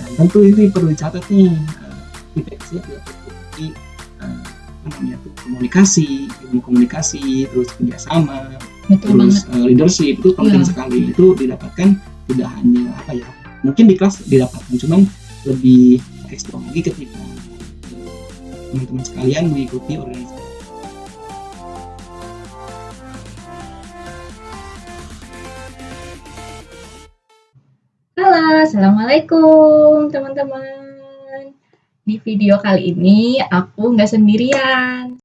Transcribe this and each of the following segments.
Dan tentu ini perlu dicatat nih, di PKC juga memiliki komunikasi, ilmu komunikasi, terus kerjasama, terus leadership itu penting sekali. Itu didapatkan tidak hanya mungkin di kelas didapatkan, cuman lebih ekstra lagi ketika teman-teman sekalian mengikuti organisasi. Halo, assalamualaikum teman-teman. Di video kali ini aku nggak sendirian.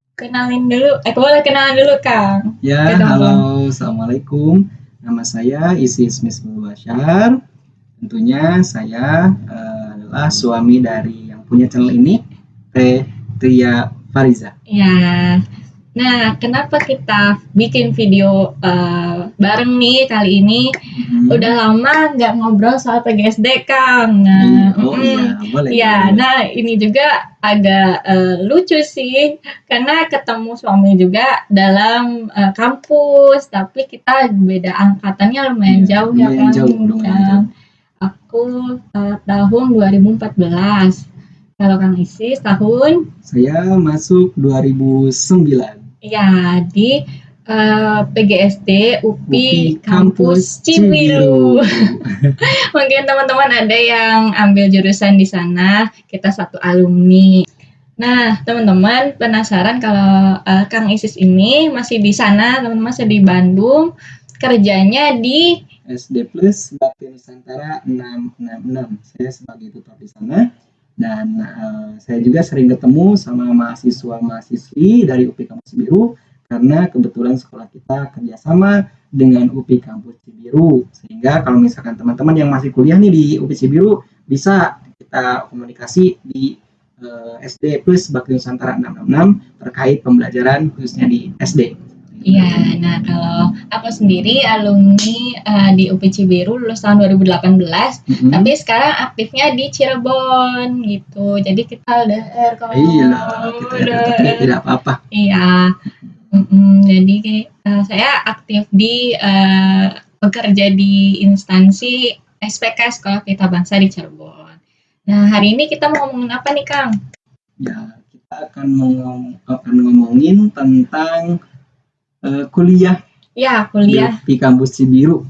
Boleh kenalan dulu Kang. Ya, halo, assalamualaikum. Nama saya Isis Misbul Bashar. Tentunya saya adalah suami dari yang punya channel ini, Teh Tria Fariza. Ya. Nah, kenapa kita bikin video bareng nih kali ini? Udah lama nggak ngobrol soal PGSD, Kang. Nah, boleh. Ya, nah ini juga agak lucu sih, karena ketemu suami juga dalam kampus, tapi kita beda angkatannya lumayan jauh ya, Kang. Jauh. Aku tahun 2014. Kalau Kang Isis tahun? Saya masuk 2009. Ya, di PGSD UPI Kampus Cibiru. Mungkin teman-teman ada yang ambil jurusan di sana, kita satu alumni. Nah, teman-teman penasaran kalau Kang Isis ini masih di sana, teman-teman masih di Bandung, kerjanya di SD Plus Bakti Nusantara 666. Saya sebagai tutor di sana. Dan saya juga sering ketemu sama mahasiswa-mahasiswi dari UPI Kampus Cibiru karena kebetulan sekolah kita kerjasama dengan UPI Kampus Cibiru, sehingga kalau misalkan teman-teman yang masih kuliah nih di UPI Cibiru bisa kita komunikasi di SD Plus Bakti Nusantara 666 terkait pembelajaran khususnya di SD. Iya, nah kalau aku sendiri alumni di UPI Cibiru lulus tahun 2018, tapi sekarang aktifnya di Cirebon gitu. Jadi kita LDR kalau tapi tidak apa-apa. Iya, jadi saya aktif di bekerja di instansi SPK Sekolah Pelita Bangsa di Cirebon. Nah, hari ini kita mau ngomongin apa nih, Kang? Ya, kita akan ngomongin tentang kuliah. Ya, kuliah di Kampus Cibiru.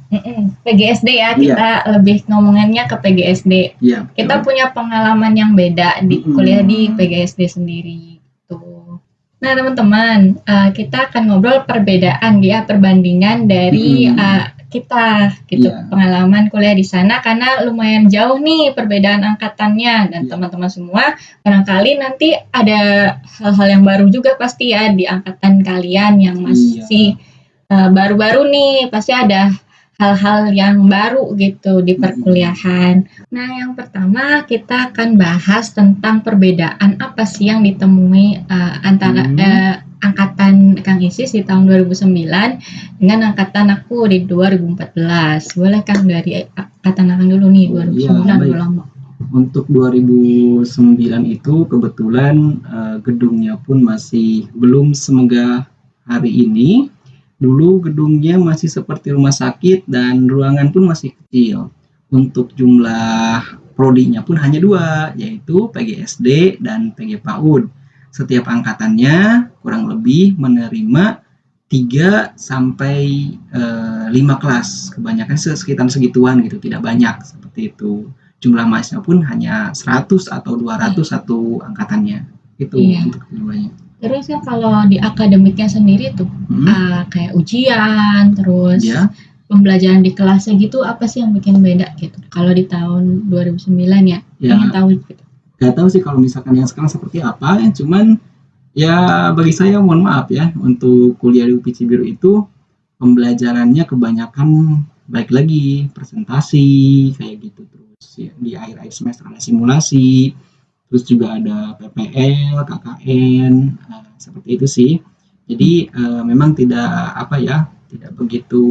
PGSD ya, kita lebih ngomongannya ke PGSD. Ya, kita punya pengalaman yang beda di kuliah di PGSD sendiri. Tuh. Nah, teman-teman, kita akan ngobrol perbandingan dari kita gitu, pengalaman kuliah di sana karena lumayan jauh nih perbedaan angkatannya, dan teman-teman semua barangkali nanti ada hal-hal yang baru juga pasti ya di angkatan kalian yang masih baru-baru nih, pasti ada hal-hal yang baru gitu di perkuliahan. Nah, yang pertama kita akan bahas tentang perbedaan apa sih yang ditemui antara angkatan Kang Isis di tahun 2009 dengan angkatan aku di 2014. Boleh Kang dari angkatan Kang dulu nih, 2009 lama. Untuk 2009 itu kebetulan gedungnya pun masih belum semegah hari ini. Dulu gedungnya masih seperti rumah sakit dan ruangan pun masih kecil. Untuk jumlah prodinya pun hanya 2, yaitu PGSD dan PG PAUD. Setiap angkatannya kurang lebih menerima 3 sampai 5 kelas. Kebanyakan sekitar segituan gitu, tidak banyak seperti itu. Jumlah mahasiswa pun hanya 100 atau 200 satu angkatannya. Itu untuk jumlahnya. Terus ya kalau di akademiknya sendiri tuh kayak ujian, terus pembelajaran di kelasnya gitu, apa sih yang bikin beda gitu? Kalau di tahun 2009 ya, pengen tahu gitu. Gak tahu sih kalau misalkan yang sekarang seperti apa, cuman ya bagi saya mohon maaf ya, untuk kuliah di UPI Cibiru itu pembelajarannya kebanyakan baik lagi presentasi kayak gitu, terus ya, di akhir-akhir semester ada simulasi. Terus juga ada PPL, KKN, seperti itu sih. Jadi memang tidak tidak begitu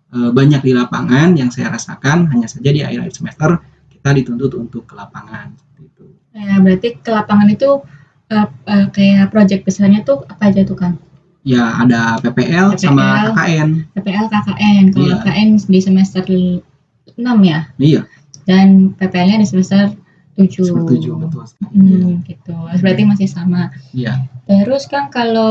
banyak di lapangan yang saya rasakan. Hanya saja di akhir-akhir semester kita dituntut untuk ke lapangan. Gitu. Ya, berarti ke lapangan itu kayak proyek besarnya tuh apa aja tuh Kang? Ya ada PPL sama KKN. PPL, KKN. Kalau KKN di semester 6 ya? Iya. dan PPL-nya ada sebesar 7. Sepertujuh, betul sekali. Gitu. Berarti masih sama. Iya. Terus Kang, kalau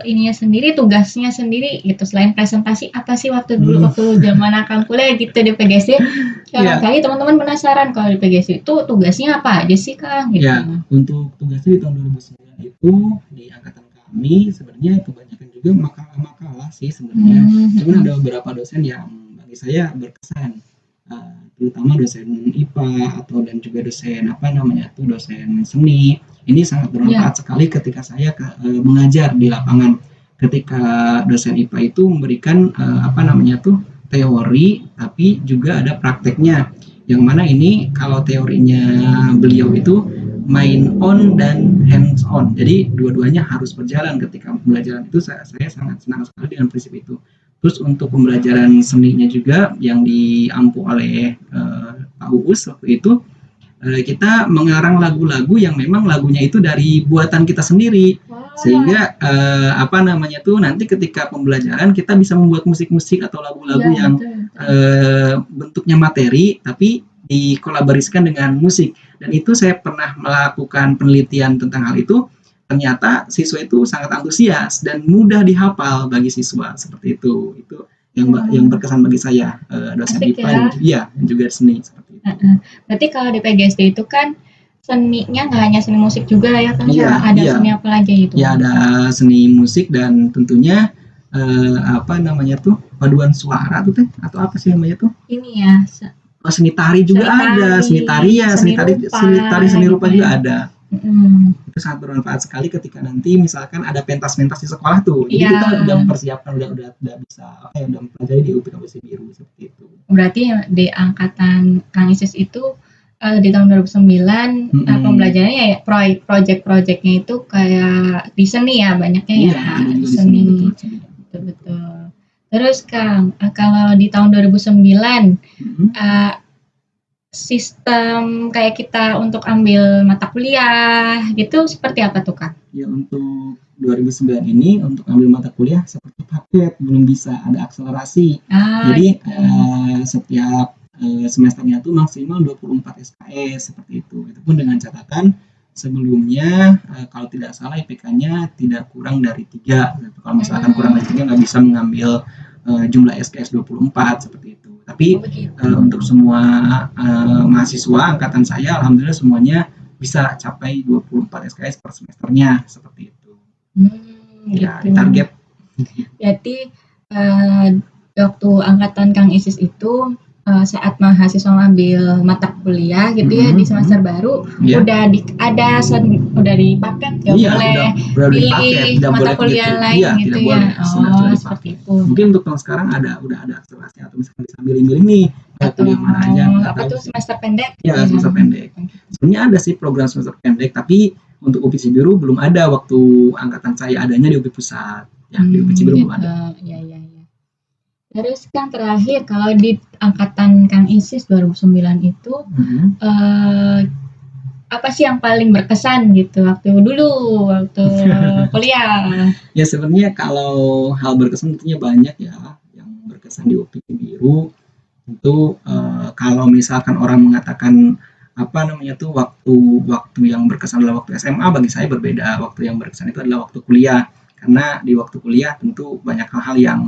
ininya sendiri, tugasnya sendiri gitu, selain presentasi, apa sih waktu dulu waktu zaman Kang kuliah gitu di PGSD? Iya. Kali teman-teman penasaran kalau di PGSD itu tugasnya apa aja sih Kang? Gitu. Ya, untuk tugasnya di tahun 2009 itu di angkatan kami sebenarnya kebanyakan juga makalah-makalah sih sebenarnya. Cuman ada beberapa dosen yang bagi saya berkesan, terutama dosen IPA atau dan juga dosen dosen seni. Ini sangat bermanfaat sekali ketika saya mengajar di lapangan. Ketika dosen IPA itu memberikan teori, tapi juga ada prakteknya. Yang mana ini kalau teorinya beliau itu main on dan hands on. Jadi dua-duanya harus berjalan ketika pembelajaran itu. Saya sangat senang sekali dengan prinsip itu. Terus untuk pembelajaran seninya juga yang diampu oleh Pak Uus waktu itu, kita mengarang lagu-lagu yang memang lagunya itu dari buatan kita sendiri. Sehingga nanti ketika pembelajaran kita bisa membuat musik-musik atau lagu-lagu yang bentuknya materi tapi dikolaborasikan dengan musik. Dan itu saya pernah melakukan penelitian tentang hal itu. Ternyata siswa itu sangat antusias dan mudah dihafal bagi siswa, seperti itu. Itu yang berkesan bagi saya, dosen IPA dan juga seni seperti itu. Berarti kalau di PGSD itu kan seninya nggak hanya seni musik juga ya kan? Ada seni apa lagi gitu? Ya, ada seni musik dan tentunya paduan suara tuh atau apa sih namanya tuh? Ini ya. Seni tari juga ada, seni rupa juga ada. Itu sangat bermanfaat sekali ketika nanti misalkan ada pentas-pentas di sekolah tuh. Jadi kita udah mempersiapkan, udah bisa udah mempelajari di UPI Kampus Biru seperti itu. Berarti di angkatan Kang Isis itu di tahun 2009 pembelajarannya ya project-projectnya itu kayak di seni ya, banyaknya ya di seni. Betul. Terus Kang, kalau di tahun 2009 sistem kayak kita untuk ambil mata kuliah gitu seperti apa tuh Kang? Ya, untuk 2009 ini untuk ambil mata kuliah seperti paket, belum bisa ada akselerasi. Jadi setiap semesternya itu maksimal 24 SKS seperti itu. Itu pun dengan catatan sebelumnya kalau tidak salah IPK-nya tidak kurang dari 3. Kalau misalkan kurang dari 3 nggak bisa mengambil jumlah SKS 24 seperti itu. Tapi untuk semua mahasiswa angkatan saya, alhamdulillah semuanya bisa capai 24 SKS per semesternya seperti itu. Ya, target. Berarti waktu angkatan Kang Isis itu saat mahasiswa ngambil mata kuliah gitu ya di semester baru udah dipaket nggak boleh pilih mata kuliah lain gitu ya. Seperti itu. Mungkin untuk tahun sekarang udah ada akselerasi atau misalkan bisa milih-milih nih kuliah mana aja. Apa tuh semester pendek? Ya, semester pendek. Sebenarnya ada sih program semester pendek, tapi untuk UPI Biru belum ada. Waktu angkatan saya adanya di UPI Pusat. Ya, di UPI Biru belum ada. Iya. Terus kan terakhir kalau di angkatan Kang Isis 2009 itu apa sih yang paling berkesan gitu waktu kuliah? Ya, sebenarnya kalau hal berkesan tentunya banyak ya yang berkesan di UPI Biru. Itu kalau misalkan orang mengatakan waktu yang berkesan adalah waktu SMA, bagi saya berbeda. Waktu yang berkesan itu adalah waktu kuliah, karena di waktu kuliah tentu banyak hal-hal yang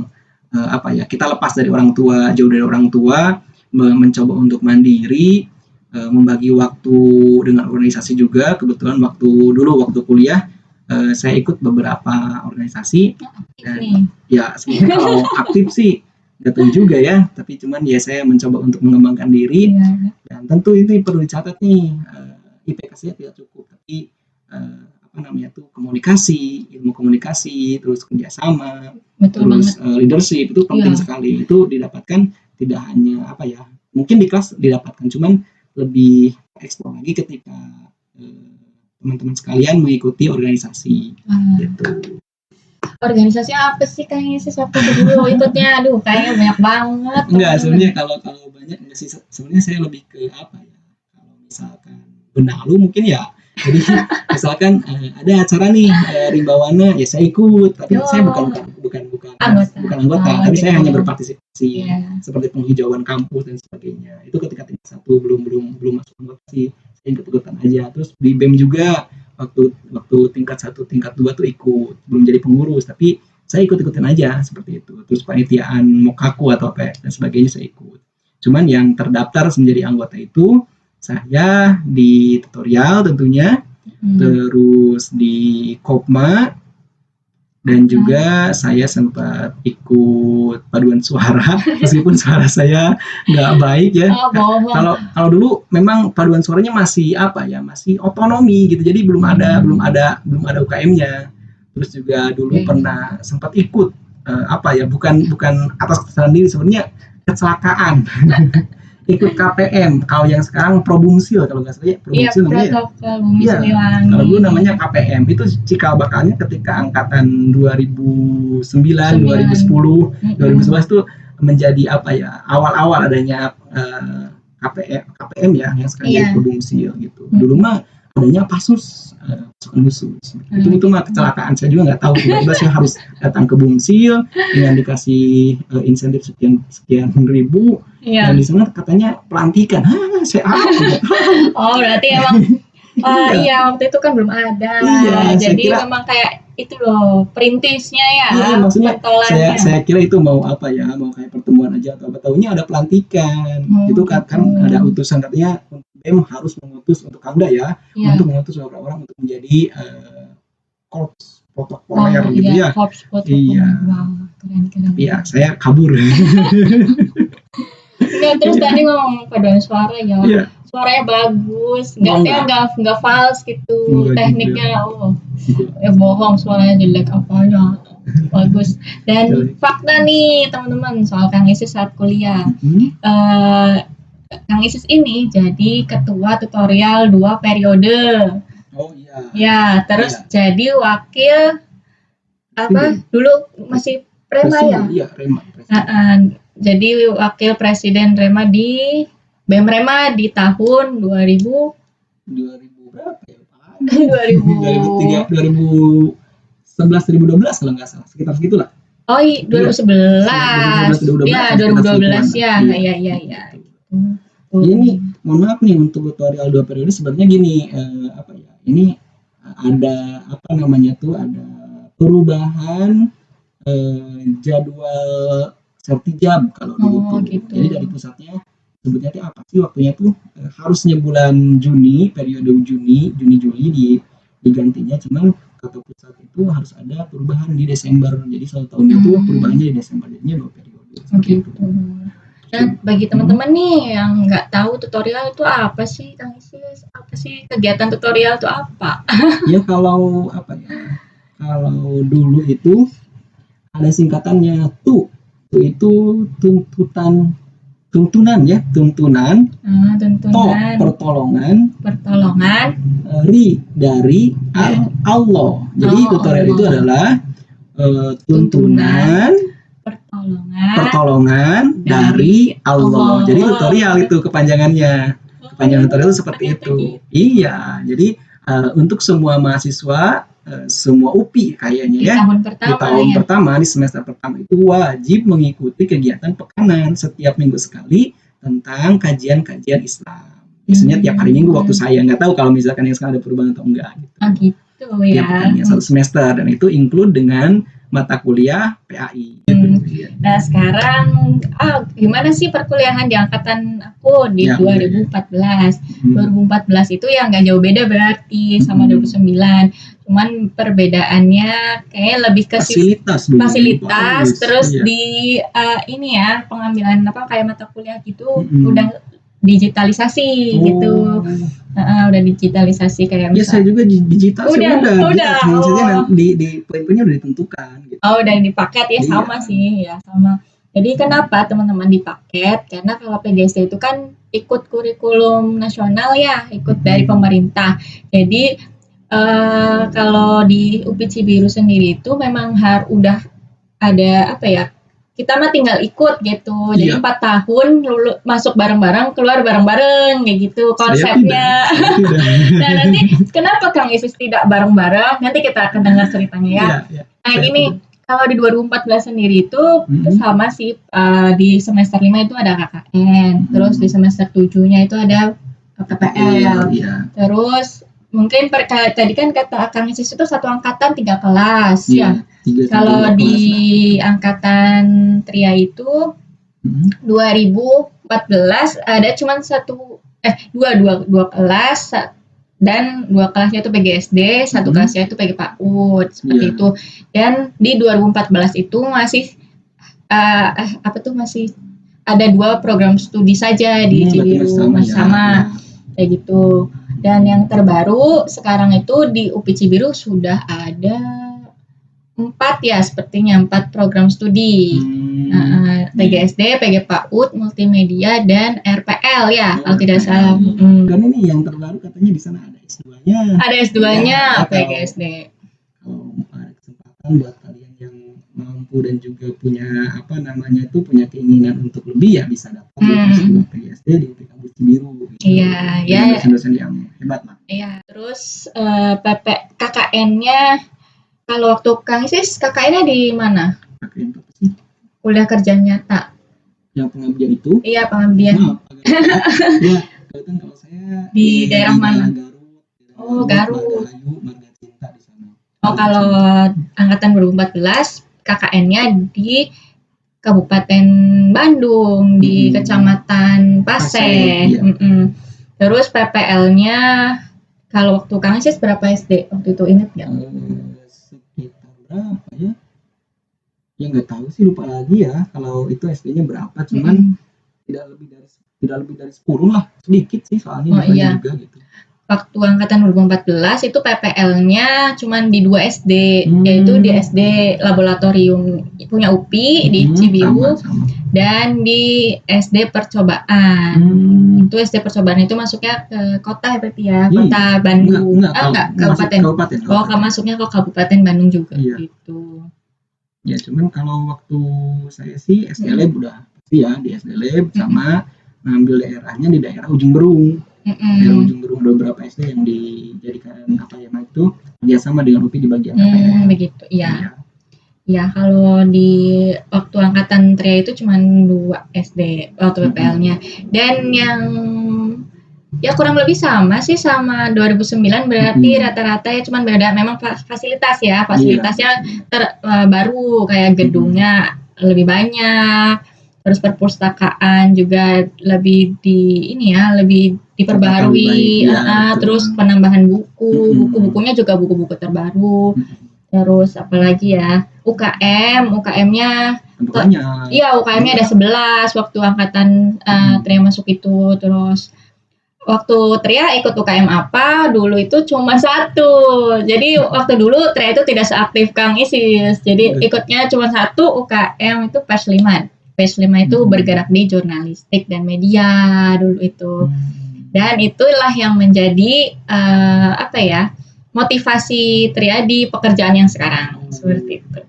kita lepas dari orang tua, jauh dari orang tua, mencoba untuk mandiri, membagi waktu dengan organisasi juga. Kebetulan waktu kuliah saya ikut beberapa organisasi dan ya sebenarnya kalau aktif sih nggak tahu juga ya, tapi cuman ya saya mencoba untuk mengembangkan diri dan tentu itu perlu dicatat nih, IPK saya tidak cukup, tapi ilmu komunikasi, terus kerjasama, terus leadership itu penting sekali. Itu didapatkan tidak hanya mungkin di kelas didapatkan, cuman lebih eksplor lagi ketika teman-teman sekalian mengikuti organisasi. Gitu. Organisasi apa sih Kang Isis waktu dulu ikutnya? Aduh, kayaknya banyak banget. Enggak, sebenarnya kalau banyak enggak sih. Sebenarnya saya lebih ke kalau misalkan benalu mungkin ya. Jadi misalkan ada acara nih Rimbawana, ya saya ikut, tapi saya bukan Anggota. bukan anggota, Oh, tapi gitu. saya hanya berpartisipasi Iya. seperti penghijauan kampus dan sebagainya. Itu ketika tingkat 1 belum masuk anggota sih, saya ikut-ikutan aja. Terus di BEM juga waktu tingkat 1, tingkat 2 tuh ikut, belum jadi pengurus, tapi saya ikut-ikutin aja seperti itu. Terus panitiaan Mokaku atau apa dan sebagainya saya ikut. Cuman yang terdaftar menjadi anggota itu saya di tutorial tentunya, terus di Kopma, dan juga saya sempat ikut paduan suara meskipun suara saya nggak baik ya. Oh, bohong. Kalau dulu memang paduan suaranya masih apa ya, masih otonomi gitu, jadi belum ada UKM-nya. Terus juga dulu pernah sempat ikut apa ya, bukan atas kesalahan diri, sebenarnya kecelakaan ikut KPM, kalau yang sekarang Probumsil kalau nggak salah ya, Probumsil namanya. Protokol Bumi Iya, Siliwangi. kalau dulu namanya KPM, itu cikal bakalnya ketika angkatan 2009, 2010, 2011 itu menjadi apa ya, awal-awal adanya KPM ya, yang sekarang jadi Probumsil gitu. Dulu mah adanya Pasus, pasukan khusus. Itu mah kecelakaan, saya juga nggak tahu, tiba-tiba saya harus datang ke Bumsil dengan dikasih insentif sekian ribu. Dan di sana katanya pelantikan, saya oh berarti emang iya waktu itu kan belum ada. Iya, jadi memang kayak itu loh perintisnya ya. Iya, maksudnya saya kira itu mau apa ya, mau kayak pertemuan aja atau apa, taunya ada pelantikan. Itu kan ada utusan, katanya BEM harus mengutus untuk Kamda ya, untuk mengutus orang-orang untuk menjadi korps protokoler gitu ya. Korps protokoler. Iya. Wow, keren. Iya, saya kabur. Ya, terus tadi ngomong paduan suara ya. Iya. Suaranya bagus, nggak fals gitu. Tekniknya bohong, suaranya jelek apanya. Bagus. Dan fakta nih teman-teman soal Kang Isis saat kuliah. Kang Isis ini jadi ketua tutorial 2 periode. Oh iya. Ya, terus jadi wakil apa? Dulu masih Rema ya? Iya, Rema. Jadi wakil presiden Rema di BEM Rema di tahun 2000 berapa ya? 2011 2012 kalau nggak salah, sekitar segitulah. Oh, 2011. Ya, 2012 ya. Iya. Ini mohon maaf nih untuk tutorial 2 periode, sebenarnya gini, apa ya? Ini ada apa namanya tuh, ada perubahan jadwal sertijab kalau dulu tuh. Gitu. Jadi dari pusatnya sebetulnya apa sih waktunya tuh harusnya bulan Juni, periode Juni Juli digantinya, cuman kata pusat itu harus ada perubahan di Desember. Jadi satu tahun itu perubahannya di Desember, jadinya 2 periode. Gitu. Dan bagi teman-teman nih yang nggak tahu tutorial itu apa sih, Kang Isis? Apa sih kegiatan tutorial itu apa? Ya kalau apa ya? Kalau dulu itu ada singkatannya TU itu tuntunan ya, tuntunan. Tuntunan. Pertolongan. Ri dari Allah. Jadi tutorial itu adalah tuntunan. Pertolongan dari Allah. Jadi tutorial itu kepanjangannya. Kepanjangan tutorial itu seperti itu. Iya. Jadi untuk semua mahasiswa, semua UPI kayaknya ya, di tahun pertama, di semester pertama itu wajib mengikuti kegiatan pekanan setiap minggu sekali tentang kajian-kajian Islam. Biasanya tiap hari Minggu waktu saya, nggak tahu kalau misalkan yang sekarang ada perubahan atau enggak. Gitu ya. Pekannya 1 semester, dan itu include dengan mata kuliah PAI. Nah sekarang gimana sih perkuliahan di angkatan aku di 2014. 2014 itu ya nggak jauh beda berarti sama 2009. Cuman perbedaannya kayak lebih ke fasilitas terus di ini ya, pengambilan apa kayak mata kuliah gitu udah digitalisasi gitu. Udah digitalisasi kayak misalnya. Ya saya juga digital udah. Maksudnya di poin-poinnya udah ditentukan gitu. Udah di paket ya, sama sih ya, sama. Jadi kenapa teman-teman di paket? Karena kalau PGSD itu kan ikut kurikulum nasional ya, ikut dari pemerintah. Jadi kalau di UPI Cibiru sendiri itu memang udah ada apa ya? Kita mah tinggal ikut gitu. Jadi 4 tahun masuk bareng-bareng, keluar bareng-bareng kayak gitu konsepnya. Nah, nanti kenapa Kang Isis tidak bareng-bareng? Nanti kita akan dengar ceritanya ya. Nah, gini, Kalau di 2014 sendiri itu Hmm. sama sih, di semester 5 itu ada KKN, terus di semester 7-nya itu ada PPL. Iya. Terus mungkin tadi kan kata Kang Isis itu satu angkatan 3 kelas Iya, ya. 3 Kalau sampai 2 di kelas lah. angkatan Tria itu Hmm. 2014 ada cuma dua kelas, dan 2 kelasnya itu PGSD, 1 kelasnya itu PG PAUD, seperti Iya. itu. Dan di 2014 itu masih masih ada 2 program studi saja di Berarti Cibiru, masih sama ya. kayak gitu. Dan yang terbaru sekarang itu di UPI Cibiru sudah ada 4 program studi. PGSD, PG PAUD, multimedia, dan RPL ya, kalau tidak salah. Dan ini yang terbaru katanya di sana ada S2-nya. Ada S2-nya Ya, PGSD. Kalau ada kesempatan buat kalian yang mampu dan juga punya punya keinginan untuk lebih, ya bisa dapat S2 PGSD di UPI Kampus Cibiru. Iya, ya. Dosen-dosen yang hebat lah. Iya, terus KKN-nya, kalau waktu Kang Isis, KKN-nya di mana? KKN apa sih? Kuliah kerja nyata. Yang pengabdian itu? Iya, pengabdian. Ya, kalau saya di daerah mana? Garut. Oh, Garut. Marga Cinta di sana. Oh, kalau angkatan 2014 KKN-nya di Kabupaten Bandung, di Kecamatan Paseh. Iya. Terus PPL-nya kalau waktu Kang Isis berapa SD? Waktu itu ingat nggak? Sekitar berapa ya? Ya nggak tahu sih, lupa lagi ya. Kalau itu SD-nya berapa? Cuman tidak lebih dari 10 lah, sedikit sih soalnya juga gitu. Waktu angkatan 2014 itu PPL-nya cuman di 2 SD, yaitu di SD Laboratorium punya UPI di Cibiru, sama. Dan di SD Percobaan. Itu SD Percobaan itu masuknya ke kota berarti ya, Kota Bandung. Enggak, kabupaten. Oh, masuknya ke Kabupaten Bandung juga gitu. Ya, cuman kalau waktu saya sih SD Lab udah pasti ya, di SD Lab sama ngambil daerahnya di daerah Ujung Berung. Daerah Ujung Berung ada beberapa SD yang dijadikan itu kerjasama dengan UPI di bagian KPL. Begitu, iya. Ya, kalau di waktu angkatan Tria itu cuma 2 SD waktu PPL-nya. Dan yang ya kurang lebih sama sih sama 2009, berarti rata-rata ya cuman beda memang fasilitasnya baru, kayak gedungnya lebih banyak, terus perpustakaan juga lebih lebih diperbarui, terus penambahan bukunya juga buku-buku terbaru. Terus apalagi ya, UKM-nya iya, UKM-nya ada 11 waktu angkatan Tria masuk itu. Terus waktu Tria ikut UKM apa dulu itu cuma 1. Jadi waktu dulu Tria itu tidak seaktif Kang Isis. Jadi ikutnya cuma 1 UKM itu PES 5. PES 5 itu bergerak di jurnalistik dan media dulu itu. Dan itulah yang menjadi motivasi Tria di pekerjaan yang sekarang. Seperti itu.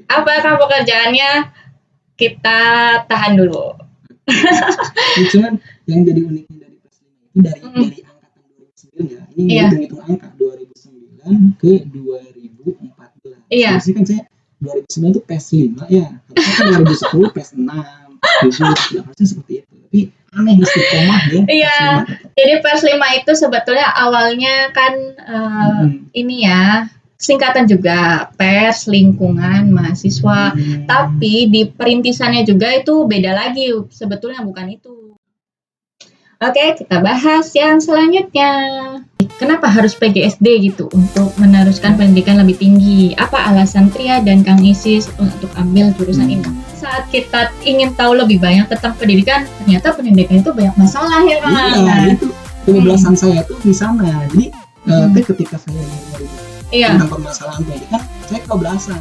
Apakah pekerjaannya? Kita tahan dulu. Cuman yang jadi uniknya dari PES 5 itu dari angkatan 2009 ya. Ini hitung angka 2009 ke 2014. Iya. Biasanya kan saya 2009 itu PES 5 ya. Harusnya kan 2010 PES 6. Harusnya seperti itu. Tapi aneh istiqomah ya. Iya. Jadi PES 5 itu sebetulnya awalnya kan singkatan juga, PES lingkungan mahasiswa. Tapi di perintisannya juga itu beda lagi, sebetulnya bukan itu. Oke, kita bahas yang selanjutnya. Kenapa harus PGSD gitu untuk meneruskan pendidikan lebih tinggi? Apa alasan Tria dan Kang Isis untuk ambil jurusan ini? Saat kita ingin tahu lebih banyak tentang pendidikan, ternyata pendidikan itu banyak masalah ya Kang. Iya, itu kebablasan saya tuh di sana. Jadi ketika saya tentang permasalahan pendidikan, saya kebablasan.